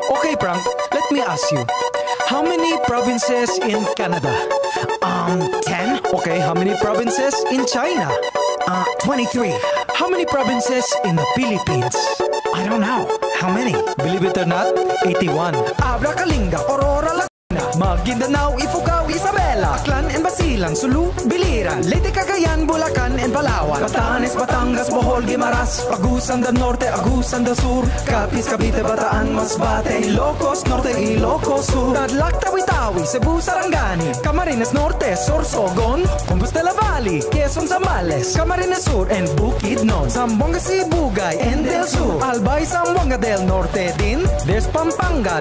Okay, Frank, let me ask you. How many provinces in Canada? 10? Okay, how many provinces in China? 23. How many provinces in the Philippines? I don't know. How many? Believe it or not, 81. Abra Kalinga, Aurora, Laguna, Maguindanao, Ifugao, Isabela, Aklan and Basilan, Sulu, Biliran, Leyte, Cagayan, Bulacan and Palawan, Batanes, Batangas, Bohol, Guimaras, Agusan del Norte, Agusan del Sur, Capiz, Cavite, Bataan, Masbate, Ilocos Norte, Ilocos Sur, Tadlac, Tawi-Tawi, Cebu, Sarangani, Camarines Norte, Sorsogon, Compostela Valley, Quezon, Zambales, Camarines Sur and Bukidnon, Zamboanga, Sibugay and Del Sur, Albay, Zamboanga del Norte din, Pampanga,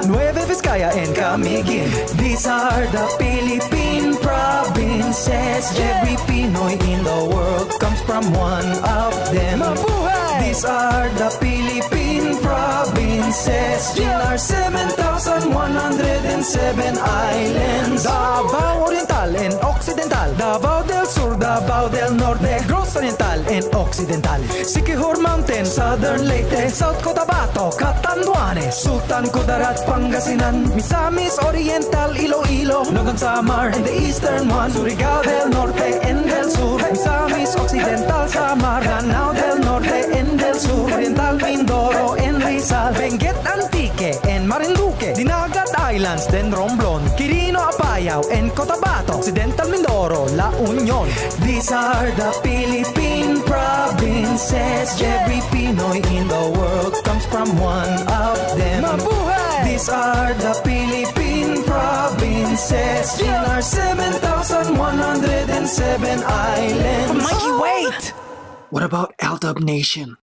Nueva Vizcaya and Camiguin. These are the Philippine provinces. Every Pinoy in the world comes from one of them. Mabuhay! These are the Philippine provinces. In our 7,107 islands. Davao Oriental and Occidental, Davao del Sur, Davao del Norte, Negros Oriental and Occidental, Siquijor Mountain, Southern Leyte, South Cotabato, Catanduanes, Sultan Kudarat, Pangasinan, Misamis Oriental, Iloilo, Nogon Samar, and the eastern one, Surigao del Norte and del Sur, Misamis Occidental, Samar, Lanao del Norte and del Sur, Oriental Mindoro and Rizal, Benguet Antique and Marinduque, Dinagat Islands, then Romblon, Quirino Apayao and Cotabato, Occidental Mindoro, La Union. These are the Philippine provinces. Every Pinoy in the world comes from one of them. Mabuhay! These are the Philippine provinces. In our 7,107 islands. Mikey, wait! What about Aldab Nation?